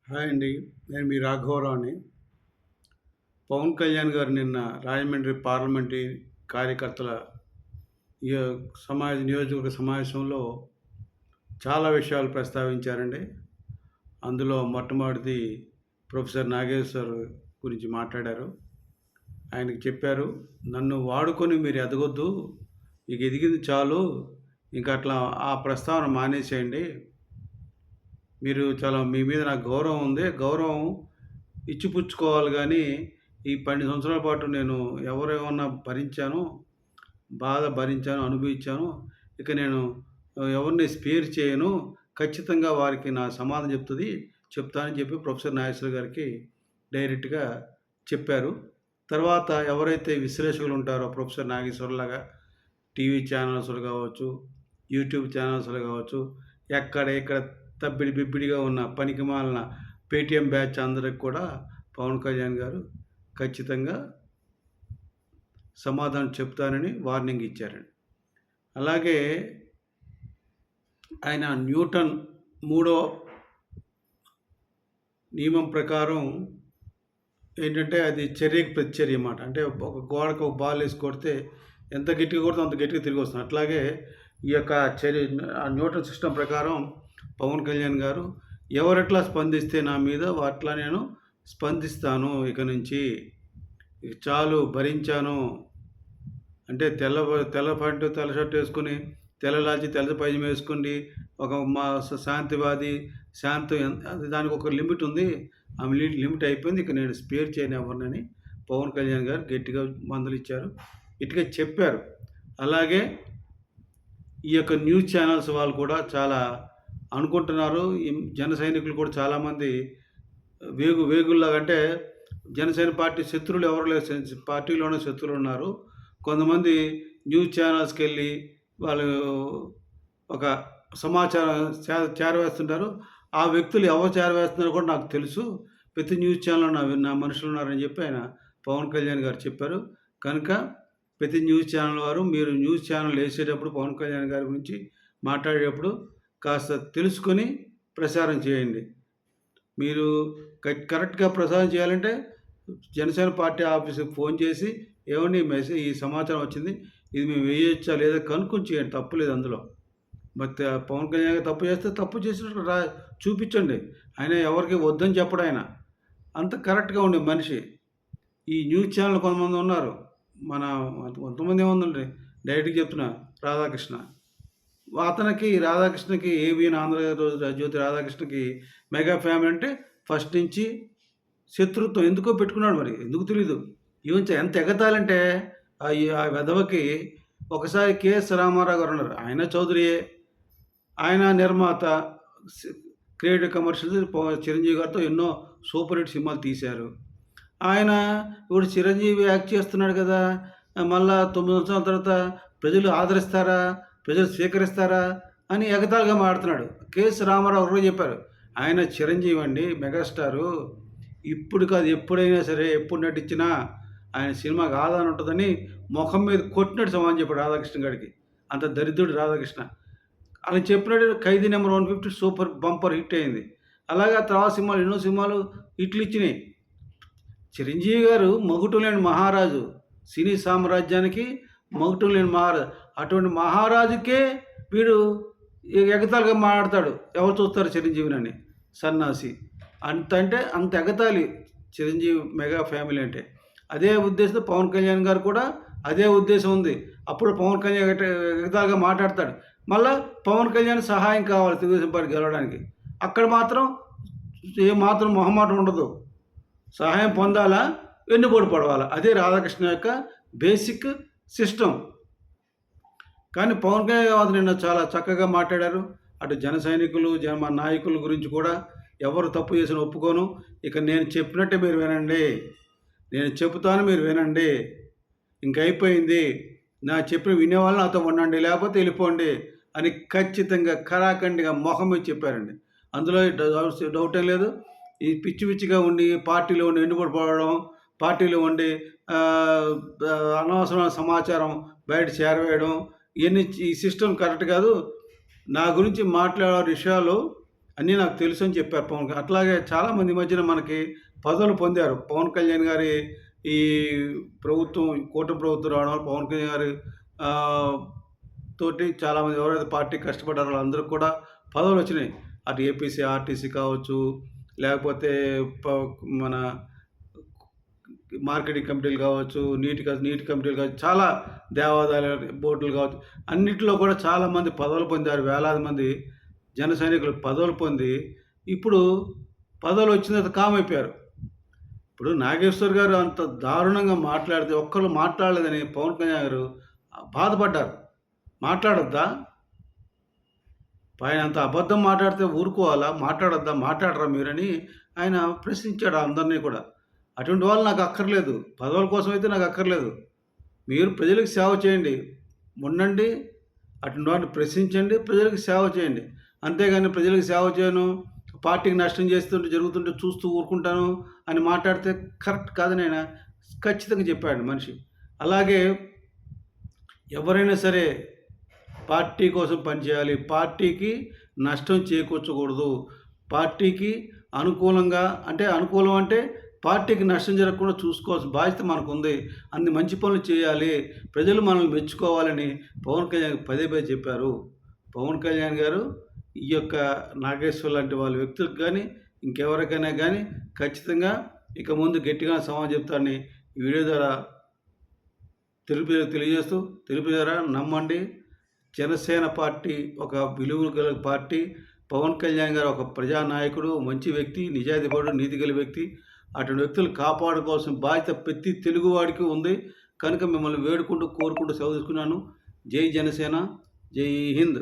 Hi అండి. నేను మీ రాఘవరావుని. పవన్ కళ్యాణ్ గారు నిన్న రాజమండ్రి పార్లమెంటరీ కార్యకర్తల ఈ నియోజకవర్గ సమావేశంలో చాలా విషయాలు ప్రస్తావించారండి. అందులో మొట్టమొదటిది ప్రొఫెసర్ నాగేశ్వర్ గురించి మాట్లాడారు. ఆయనకి చెప్పారు, నన్ను వాడుకొని మీరు ఎదగొద్దు, ఇక ఎదిగింది చాలు, ఇంకా అట్లా ఆ ప్రస్తావన మానేసేయండి. మీరు చాలా మీ మీద నాకు గౌరవం ఉంది. గౌరవం ఇచ్చిపుచ్చుకోవాలి గానీ, ఈ 12 సంవత్సరాల పాటు నేను ఎవరేమన్నా భరించాను, బాధ భరించాను, అనుభవించాను. ఇక నేను ఎవరిని స్పేర్ చేయను. ఖచ్చితంగా వారికి నా సమాధానం చెప్తానని చెప్పి ప్రొఫెసర్ నాగేశ్వర గారికి డైరెక్ట్‌గా చెప్పారు. తర్వాత ఎవరైతే విశ్లేషకులు ఉంటారో ప్రొఫెసర్ నాగేశ్వరలాగా టీవీ ఛానల్స్‌లో కావచ్చు, యూట్యూబ్ ఛానల్స్‌లో కావచ్చు, ఎక్కడ తబ్బిడి బిబ్బిడిగా ఉన్న పనికిమాలిన పేటీఎం బ్యాచ్ అందరికి కూడా పవన్ కళ్యాణ్ గారు ఖచ్చితంగా సమాధానం చెప్తానని వార్నింగ్ ఇచ్చారండి. అలాగే ఆయన న్యూటన్ మూడో నియమం ప్రకారం ఏంటంటే అది చర్యకి ప్రతిచర్య అన్నమాట. అంటే ఒక గోడకు ఒక బాల్ వేసి కొడితే ఎంత గట్టిగా కొడితే అంత గట్టిగా తిరిగి వస్తుంది. అట్లాగే ఈ యొక్క న్యూటన్ సిస్టమ్ ప్రకారం పవన్ కళ్యాణ్ గారు ఎవరెట్లా స్పందిస్తే నా మీద అట్లా నేను స్పందిస్తాను. ఇక నుంచి ఇక చాలు, భరించాను. అంటే తెల్ల ప్యాంటు తెల్ల షర్ట్ వేసుకుని, తెల్ల లాల్చి తెల్ల పైజామా వేసుకోండి, ఒక శాంతివాది దానికి ఒక లిమిట్ ఉంది. ఆ లిమిట్ అయిపోయింది. ఇక నేను స్పేర్ చేయను ఎవరినని పవన్ కళ్యాణ్ గారు గట్టిగా మందులు ఇచ్చారు, ఇటుగా చెప్పారు. అలాగే ఈ యొక్క న్యూస్ ఛానల్స్ వాళ్ళు కూడా చాలా అనుకుంటున్నారు. ఈ జన సైనికులు కూడా చాలామంది వేగుల్లాగా, అంటే జనసేన పార్టీ శత్రువులు ఎవరు లేరు, పార్టీలోనే శత్రువులు ఉన్నారు. కొంతమంది న్యూస్ ఛానల్స్కి వెళ్ళి వాళ్ళు ఒక సమాచారం చేరవేస్తుంటారు. ఆ వ్యక్తులు ఎవరు చేరవేస్తున్నారో కూడా నాకు తెలుసు. ప్రతి న్యూస్ ఛానల్లో నా మనుషులు ఉన్నారని చెప్పి ఆయన పవన్ కళ్యాణ్ గారు చెప్పారు. కనుక ప్రతి న్యూస్ ఛానల్ వారు మీరు న్యూస్ ఛానల్ వేసేటప్పుడు పవన్ కళ్యాణ్ గారి గురించి మాట్లాడేటప్పుడు కాస్త తెలుసుకొని ప్రసారం చేయండి. మీరు కరెక్ట్గా ప్రసారం చేయాలంటే జనసేన పార్టీ ఆఫీస్కి ఫోన్ చేసి, ఏమండి ఈ సమాచారం వచ్చింది, ఇది మేము వేయొచ్చా లేదా కనుక్కొని చేయండి, తప్పులేదు అందులో. మరి పవన్ కళ్యాణ్ గారు తప్పు చేస్తే తప్పు చేసినట్టు చూపించండి. ఆయన ఎవరికి వద్దని చెప్పడు. ఆయన అంత కరెక్ట్గా ఉండే మనిషి. ఈ న్యూస్ ఛానల్ కొంతమంది ఉన్నారు, కొంతమంది ఏముందండి, డైరెక్ట్గా చెప్తున్నా, రాధాకృష్ణ. రాధాకృష్ణకి ఏబిఎన్ ఆంధ్రజ్యోతి రాధాకృష్ణకి మెగా ఫ్యామిలీ అంటే ఫస్ట్ నుంచి శత్రుత్వం ఎందుకో పెట్టుకున్నాడు. మరి ఎందుకు తెలీదు. ఎంత ఎగతాలంటే ఆ వెధవకి ఒకసారి కెఎస్ రామారావు గారు ఉన్నారు, ఆయన చౌదరియే, ఆయన నిర్మాత, క్రియేటివ్ కమర్షియల్స్ చిరంజీవి గారితో ఎన్నో సూపర్ హిట్ సినిమాలు తీశారు. ఆయన ఇప్పుడు చిరంజీవి యాక్ట్ చేస్తున్నాడు కదా, మళ్ళా 9 సంవత్సరాల తర్వాత ప్రజలు ఆదరిస్తారా, ప్రజలు స్వీకరిస్తారా అని ఎగతాళిగా మాట్లాడుతున్నాడు. కెఎస్ రామారావు ఒకరు చెప్పారు, ఆయన చిరంజీవి అండి, మెగాస్టారు, ఇప్పుడు కాదు ఎప్పుడైనా సరే ఎప్పుడు నటించినా ఆయన సినిమాకి ఆదాయం ఉంటుందని ముఖం మీద కొట్టినట్టు సమాధానం చెప్పాడు రాధాకృష్ణ గారికి. అంత దరిద్రుడు రాధాకృష్ణ. ఆయన చెప్పినట్టు ఖైదీ నెంబర్ 150 సూపర్ బంపర్ హిట్ అయింది. అలాగే తర్వాత సినిమాలు ఎన్నో సినిమాలు హిట్లు ఇచ్చినాయి. చిరంజీవి గారు మగుటం లేని మహారాజు, సినీ సామ్రాజ్యానికి మగుటం లేని మహారాజు. అటువంటి మహారాజుకే వీడు ఎగతాళిగా మాట్లాడతాడు. ఎవరు చూస్తారు చిరంజీవిని? సన్నాసి. అంత ఎగతాళి చిరంజీవి మెగా ఫ్యామిలీ అంటే. అదే ఉద్దేశంతో పవన్ కళ్యాణ్ గారు కూడా అదే ఉద్దేశం ఉంది. అప్పుడు పవన్ కళ్యాణ్ ఎగతాళిగా మాట్లాడతాడు. మళ్ళీ పవన్ కళ్యాణ్ సహాయం కావాలి తెలుగుదేశం పార్టీ గెలవడానికి. అక్కడ మాత్రం ఏమాత్రం మొహమాటం ఉండదు. సహాయం పొందాలా, వెన్నుపోటు పడవాలా, అదే రాధాకృష్ణ యొక్క బేసిక్ సిస్టమ్. కానీ పవన్ కళ్యాణ్ గారు నిన్న చాలా చక్కగా మాట్లాడారు. అటు జన సైనికులు, మా నాయకుల గురించి కూడా ఎవరు తప్పు చేసిన ఒప్పుకోను. ఇక నేను చెప్పినట్టే మీరు వినండి, నేను చెబుతాను మీరు వినండి, ఇంకైపోయింది, నా చెప్పిన వినేవాళ్ళు నాతో ఉండండి, లేకపోతే వెళ్ళిపోండి అని ఖచ్చితంగా ఖరాఖండిగా మొహం మీద చెప్పారండి. అందులో డౌట్ ఏం లేదు. ఈ పిచ్చిగా ఉండి పార్టీలో ఉండి ఎన్నుబడి పడడం, పార్టీలో ఉండి అనవసరమైన సమాచారం బయట చేరవేయడం, ఈ సిస్టమ్ కరెక్ట్ కాదు. నా గురించి మాట్లాడే విషయాలు అన్నీ నాకు తెలుసని చెప్పారు పవన్ కళ్యాణ్. అట్లాగే చాలామంది ఈ మధ్యన మనకి పదవులు పొందారు. పవన్ కళ్యాణ్ గారి ఈ ప్రభుత్వం, కూటమి ప్రభుత్వం రావడం వల్ల పవన్ కళ్యాణ్ గారి ఆహ్, తోటి చాలామంది ఎవరైతే పార్టీ కష్టపడ్డారో వాళ్ళందరికి కూడా పదవులొచ్చినాయి. అటు ఏపీసీ, ఆర్టీసీ కావచ్చు, లేకపోతే ప మన మార్కెటింగ్ కమిటీలు కావచ్చు, నీటి కమిటీలు కావచ్చు, చాలా దేవాదాయ బోర్డులు కావచ్చు, అన్నిట్లో కూడా చాలామంది పదవులు పొందారు. వేలాది మంది జన సైనికులు పదవులు పొంది, ఇప్పుడు పదవులు వచ్చిన తర్వాత కామైపోయారు. ఇప్పుడు నాగేశ్వర్ గారు అంత దారుణంగా మాట్లాడితే ఒక్కళ్ళు మాట్లాడలేదని పవన్ కళ్యాణ్ గారు బాధపడ్డారు. మాట్లాడొద్దా? ఆయన అంత అబద్ధం మాట్లాడితే ఊరుకోవాలా? మాట్లాడొద్దా? మాట్లాడరా మీరని ఆయన ప్రశ్నించాడు అందరిని కూడా. అటువంటి వాళ్ళు నాకు అక్కర్లేదు. పదవుల కోసం అయితే నాకు అక్కర్లేదు. మీరు ప్రజలకు సేవ చేయండి. ఉండండి. అటువంటి వారిని ప్రశ్నించండి. ప్రజలకు సేవ చేయండి. అంతేగాని ప్రజలకు సేవ చేయను, పార్టీకి నష్టం చేస్తుంటే జరుగుతుంటే చూస్తూ ఊరుకుంటాను అని మాట్లాడితే కరెక్ట్ కాదని ఆయన ఖచ్చితంగా చెప్పాడు మనిషి. అలాగే ఎవరైనా సరే పార్టీ కోసం పనిచేయాలి. పార్టీకి నష్టం చేకూర్చకూడదు. పార్టీకి అనుకూలంగా అనుకూలం అంటే పార్టీకి నష్టం జరగకుండా చూసుకోవాల్సిన బాధ్యత మనకుంది. అన్ని మంచి పనులు చేయాలి. ప్రజలు మనల్ని మెచ్చుకోవాలని పవన్ కళ్యాణ్ పదే పదే చెప్పారు. పవన్ కళ్యాణ్ గారు ఈ యొక్క నాగేశ్వర్ లాంటి వాళ్ళ వ్యక్తులకు గానీ, ఇంకెవరికైనా గానీ ఖచ్చితంగా ఇక ముందు గట్టిగా సమాధానం చెప్తారని ఈ వీడియో ద్వారా తెలియజేస్తూ నమ్మండి. జనసేన పార్టీ ఒక విలువలు గల పార్టీ. పవన్ కళ్యాణ్ గారు ఒక ప్రజానాయకుడు, మంచి వ్యక్తి, నిజాయితీపరుడు, నీతి గల వ్యక్తి. అటువంటి వ్యక్తులు కాపాడుకోవాల్సిన బాధ్యత ప్రతి తెలుగువాడికి ఉంది. కనుక మిమ్మల్ని వేడుకుంటూ, కోరుకుంటూ సెలవు తీసుకున్నాను. జై జనసేన, జై హింద్.